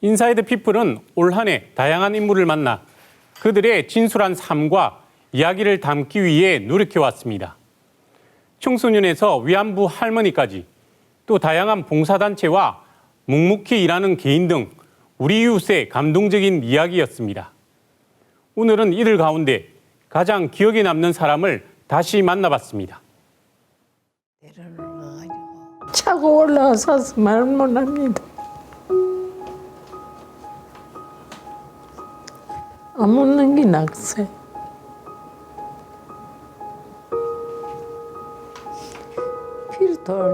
인사이드 피플은 올 한 해 다양한 인물을 만나 그들의 진솔한 삶과 이야기를 담기 위해 노력해왔습니다. 청소년에서 위안부 할머니까지 또 다양한 봉사단체와 묵묵히 일하는 개인 등 우리 이웃의 감동적인 이야기였습니다. 오늘은 이들 가운데 가장 기억에 남는 사람을 다시 만나봤습니다. 차고 올라와서 말 못합니다. 안 먹는 게 낫세.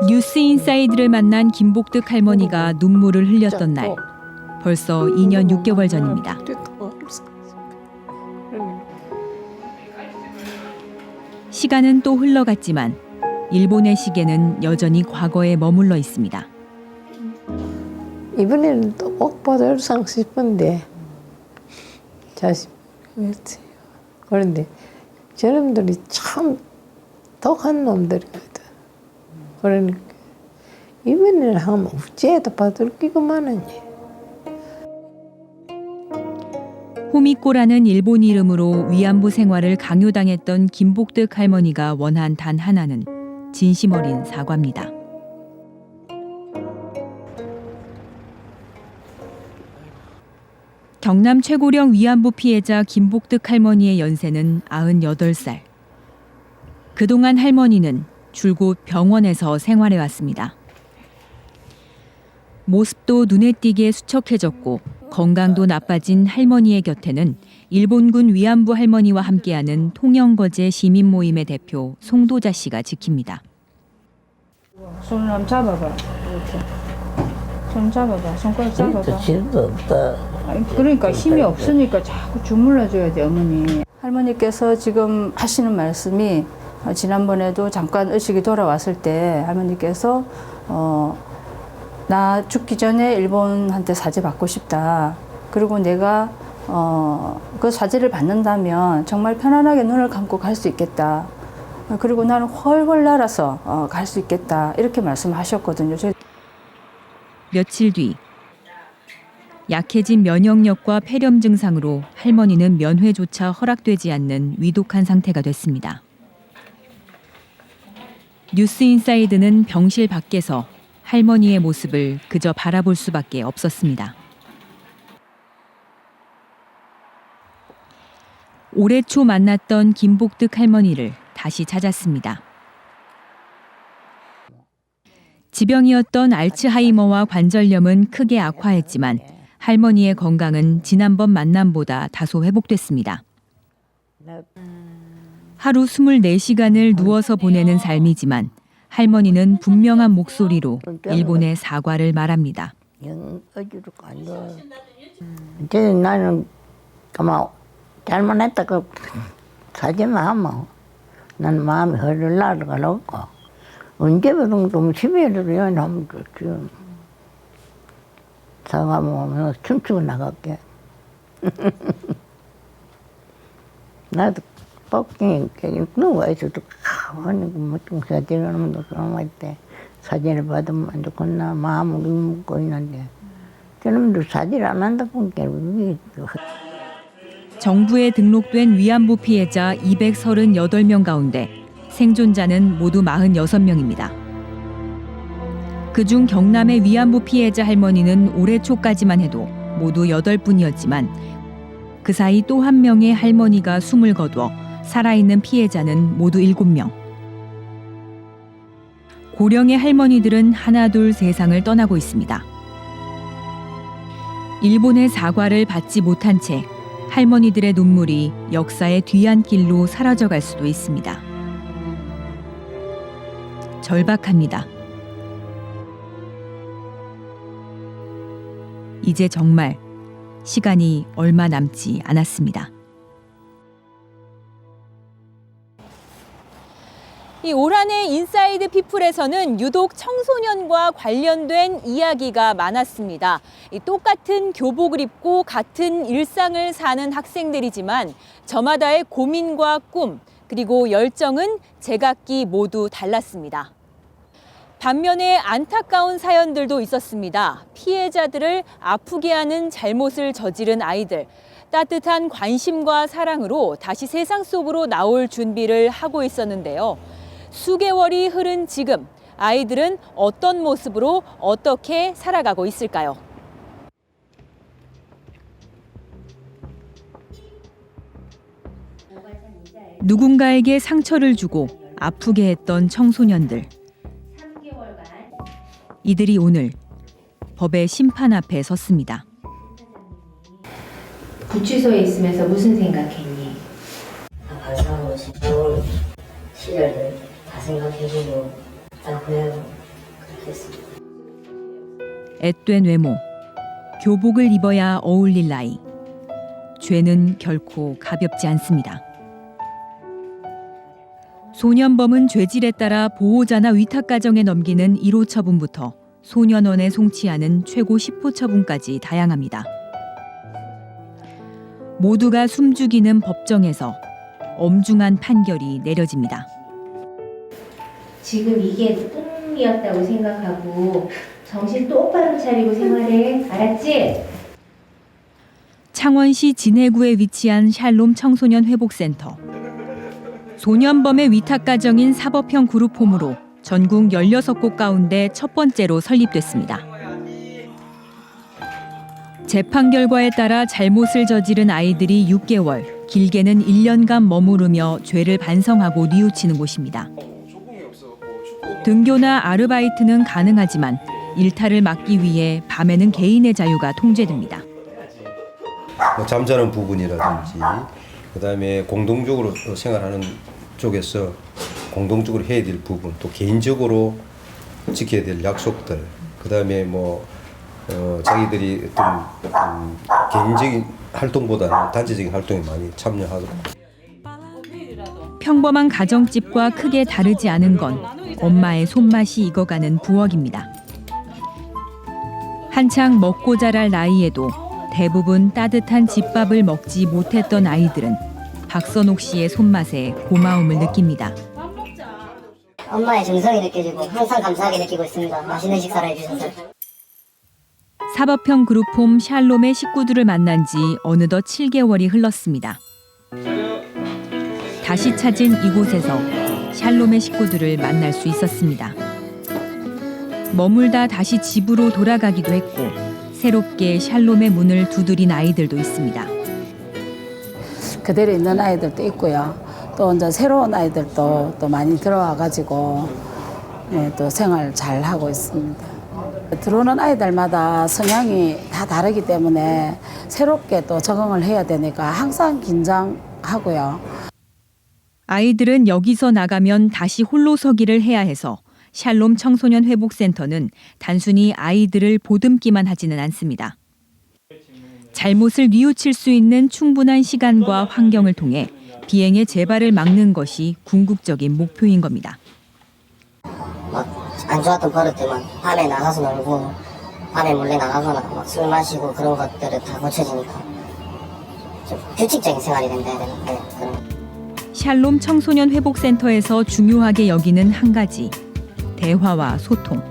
뉴스 인사이드를 만난 김복득 할머니가 눈물을 흘렸던 날, 벌써 2년 6개월 전입니다. 시간은 또 흘러갔지만 일본의 시계는 여전히 과거에 머물러 있습니다. 이번에는 또 꼭 받아상 싶은데 자식 그렇지. 그런데 저놈들이 참 독한 놈들이거든. 그러니까 이번에는 하면 어째도 받을 끼고만하니. 호미꼬라는 일본 이름으로 위안부 생활을 강요당했던 김복득 할머니가 원한 단 하나는 진심 어린 사과입니다. 경남 최고령 위안부 피해자 김복득 할머니의 연세는 98살. 그동안 할머니는 줄곧 병원에서 생활해왔습니다. 모습도 눈에 띄게 수척해졌고 건강도 나빠진 할머니의 곁에는 일본군 위안부 할머니와 함께하는 통영거제 시민 모임의 대표 송도자 씨가 지킵니다. 손을 한번 잡아봐. 이렇게. 손 잡아봐. 손가락 잡아봐. 힘도 없다. 그러니까 힘이 없으니까 자꾸 주물러줘야 돼, 어머니. 할머니께서 지금 하시는 말씀이 지난번에도 잠깐 의식이 돌아왔을 때 할머니께서 나 죽기 전에 일본한테 사죄 받고 싶다. 그리고 내가 그 사죄를 받는다면 정말 편안하게 눈을 감고 갈 수 있겠다. 그리고 나는 훨훨 날아서 갈 수 있겠다. 이렇게 말씀하셨거든요. 며칠 뒤 약해진 면역력과 폐렴 증상으로 할머니는 면회조차 허락되지 않는 위독한 상태가 됐습니다. 뉴스 인사이드는 병실 밖에서 할머니의 모습을 그저 바라볼 수밖에 없었습니다. 올해 초 만났던 김복득 할머니를 다시 찾았습니다. 지병이었던 알츠하이머와 관절염은 크게 악화했지만 할머니의 건강은 지난번 만남보다 다소 회복됐습니다. 하루 24시간을 누워서 보내는 삶이지만 할머니는 분명한 목소리로 일본의 사과를 말합니다. 이제 나는 그만 잘못했다고 사지만 하면 난 마음이 헐을 날아가 없고 언제부터 좀 심해를 연하면 좋지. 사과 먹으면서 춤추고 나갈게. 나도 뻑ging 누워있어도 가만히 뭐좀 사진을 하면 그런 때 사진을 받으면 좋겠나 마음을 먹고 있는데 저놈들 사진 안 한다 보니까 정부에 등록된 위안부 피해자 238명 가운데 생존자는 모두 46명입니다. 그중 경남의 위안부 피해자 할머니는 올해 초까지만 해도 모두 8분이었지만 그 사이 또 한 명의 할머니가 숨을 거두어 살아있는 피해자는 모두 7명. 고령의 할머니들은 하나둘 세상을 떠나고 있습니다. 일본의 사과를 받지 못한 채 할머니들의 눈물이 역사의 뒤안길로 사라져갈 수도 있습니다. 절박합니다. 이제 정말 시간이 얼마 남지 않았습니다. 이 올 한 해 인사이드 피플에서는 유독 청소년과 관련된 이야기가 많았습니다. 이 똑같은 교복을 입고 같은 일상을 사는 학생들이지만 저마다의 고민과 꿈, 그리고 열정은 제각기 모두 달랐습니다. 반면에 안타까운 사연들도 있었습니다. 피해자들을 아프게 하는 잘못을 저지른 아이들. 따뜻한 관심과 사랑으로 다시 세상 속으로 나올 준비를 하고 있었는데요. 수개월이 흐른 지금 아이들은 어떤 모습으로 어떻게 살아가고 있을까요? 누군가에게 상처를 주고 아프게 했던 청소년들. 이들이 오늘 법의 심판 앞에 섰습니다. 구치소에 있으면서 무슨 생각했니? 반성하고 좋은 시절들 다 생각해보고 다 보내고 그렇게 했습니다. 앳된 외모, 교복을 입어야 어울릴 나이. 죄는 결코 가볍지 않습니다. 소년범은 죄질에 따라 보호자나 위탁가정에 넘기는 1호 처분부터 소년원에 송치하는 최고 10호 처분까지 다양합니다. 모두가 숨죽이는 법정에서 엄중한 판결이 내려집니다. 지금 이게 꿈이었다고 생각하고 정신 똑바로 차리고 생활해. 알았지? 창원시 진해구에 위치한 샬롬 청소년 회복센터. 소년범의 위탁가정인 사법형 그룹홈으로 전국 16곳 가운데 첫 번째로 설립됐습니다. 재판 결과에 따라 잘못을 저지른 아이들이 6개월, 길게는 1년간 머무르며 죄를 반성하고 뉘우치는 곳입니다. 등교나 아르바이트는 가능하지만 일탈을 막기 위해 밤에는 개인의 자유가 통제됩니다. 뭐 잠자는 부분이라든지 그다음에 공동적으로 생활하는 쪽에서 공동적으로 해야 될 부분, 또 개인적으로 지켜야 될 약속들, 그다음에 뭐 자기들이 어떤 개인적인 활동보다는 단체적인 활동에 많이 참여하고. 평범한 가정집과 크게 다르지 않은 건 엄마의 손맛이 익어가는 부엌입니다. 한창 먹고 자랄 나이에도 대부분 따뜻한 집밥을 먹지 못했던 아이들은 박선옥 씨의 손맛에 고마움을 느낍니다. 엄마의 정성이 느껴지고 항상 감사하게 느끼고 있습니다. 맛있는 식사를 해주셔서. 사법형 그룹홈 샬롬의 식구들을 만난 지 어느덧 7개월이 흘렀습니다. 다시 찾은 이곳에서 샬롬의 식구들을 만날 수 있었습니다. 머물다 다시 집으로 돌아가기도 했고 새롭게 샬롬의 문을 두드린 아이들도 있습니다. 그대로 있는 아이들도 있고요. 또 이제 새로운 아이들도 또 많이 들어와가지고 또 생활 잘 하고 있습니다. 들어오는 아이들마다 성향이 다 다르기 때문에 새롭게 또 적응을 해야 되니까 항상 긴장하고요. 아이들은 여기서 나가면 다시 홀로 서기를 해야 해서 샬롬 청소년 회복센터는 단순히 아이들을 보듬기만 하지는 않습니다. 잘못을 뉘우칠 수 있는 충분한 시간과 환경을 통해 비행의 재발을 막는 것이 궁극적인 목표인 겁니다. 막 안 좋았던 버릇들만 밤에 나가서 놀고 밤에 몰래 나가거나 막 술 마시고 그런 것들을 다 고쳐지니까 좀 규칙적인 생활이 된다야 되나? 그런. 샬롬 청소년 회복센터에서 중요하게 여기는 한 가지, 대화와 소통.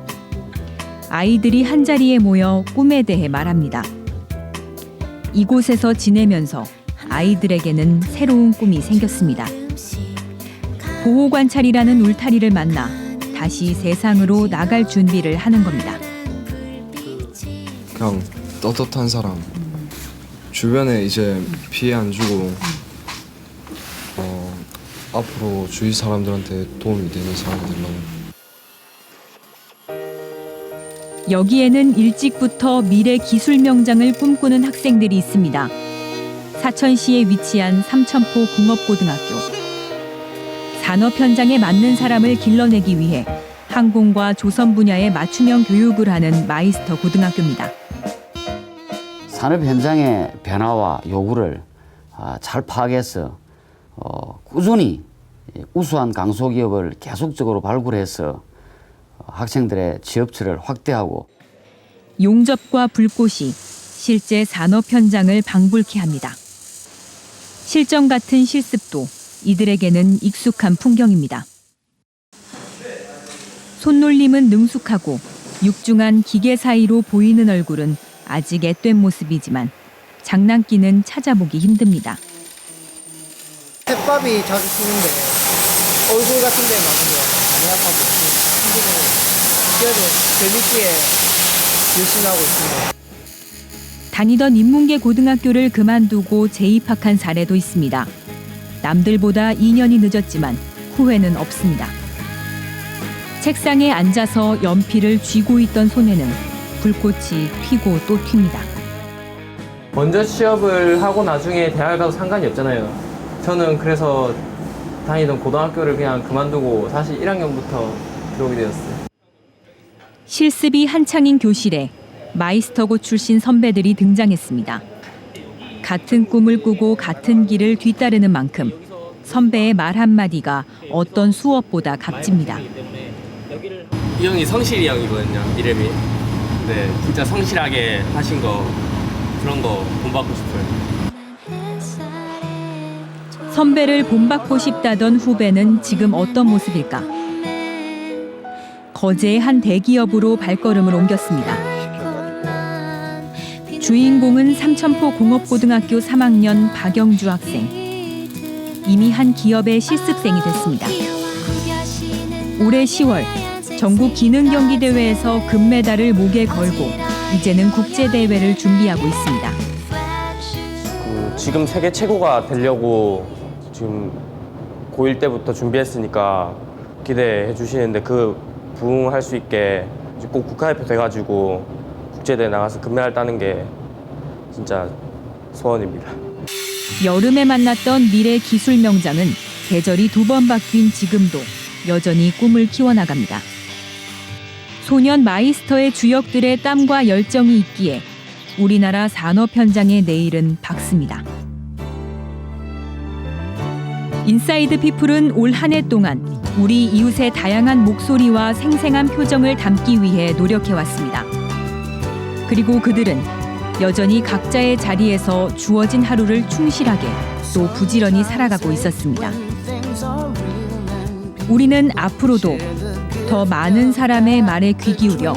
아이들이 한자리에 모여 꿈에 대해 말합니다. 이곳에서 지내면서 아이들에게는 새로운 꿈이 생겼습니다. 보호관찰이라는 울타리를 만나 다시 세상으로 나갈 준비를 하는 겁니다. 그냥 떳떳한 사람, 주변에 이제 피해 안 주고 앞으로 주위 사람들한테 도움이 되는 사람들만. 여기에는 일찍부터 미래 기술 명장을 꿈꾸는 학생들이 있습니다. 사천시에 위치한 삼천포 공업고등학교. 산업 현장에 맞는 사람을 길러내기 위해 항공과 조선 분야의 맞춤형 교육을 하는 마이스터 고등학교입니다. 산업 현장의 변화와 요구를 잘 파악해서 꾸준히 우수한 강소기업을 계속적으로 발굴해서 학생들의 취업처를 확대하고 용접과 불꽃이 실제 산업 현장을 방불케 합니다. 실전 같은 실습도 이들에게는 익숙한 풍경입니다. 손놀림은 능숙하고 육중한 기계 사이로 보이는 얼굴은 아직 앳된 모습이지만 장난기는 찾아보기 힘듭니다. 햇밥이 자주 쓰는데 얼굴 같은 데 맞으면 많이 아파서 힘들어요. 그래도 재밌게 열심히 하고 있습니다. 다니던 인문계 고등학교를 그만두고 재입학한 사례도 있습니다. 남들보다 2년이 늦었지만 후회는 없습니다. 책상에 앉아서 연필을 쥐고 있던 손에는 불꽃이 튀고 또 튑니다. 먼저 취업을 하고 나중에 대학을 가도 상관이 없잖아요. 저는 그래서 다니던 고등학교를 그냥 그만두고 다시 1학년부터 들어오게 되었어요. 실습이 한창인 교실에 마이스터고 출신 선배들이 등장했습니다. 같은 꿈을 꾸고 같은 길을 뒤따르는 만큼 선배의 말 한마디가 어떤 수업보다 값집니다. 이 형이 성실이 형이거든요, 이름이. 네, 진짜 성실하게 하신 거, 그런 거 본받고 싶어요. 선배를 본받고 싶다던 후배는 지금 어떤 모습일까? 거제의 한 대기업으로 발걸음을 옮겼습니다. 주인공은 삼천포 공업고등학교 3학년 박영주 학생. 이미 한 기업의 실습생이 됐습니다. 올해 10월 전국 기능경기대회에서 금메달을 목에 걸고 이제는 국제대회를 준비하고 있습니다. 지금 세계 최고가 되려고 지금 고1 때부터 준비했으니까 기대해 주시는데 그 부응할 수 있게 꼭 국가대표 돼가지고 국제대회 나가서 금메달 따는 게 진짜 소원입니다. 여름에 만났던 미래 기술 명장은 계절이 2번 바뀐 지금도 여전히 꿈을 키워나갑니다. 소년 마이스터의 주역들의 땀과 열정이 있기에 우리나라 산업 현장의 내일은 밝습니다. 인사이드 피플은 올 한 해 동안 우리 이웃의 다양한 목소리와 생생한 표정을 담기 위해 노력해왔습니다. 그리고 그들은 여전히 각자의 자리에서 주어진 하루를 충실하게 또 부지런히 살아가고 있었습니다. 우리는 앞으로도 더 많은 사람의 말에 귀 기울여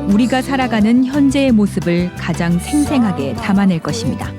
우리가 살아가는 현재의 모습을 가장 생생하게 담아낼 것입니다.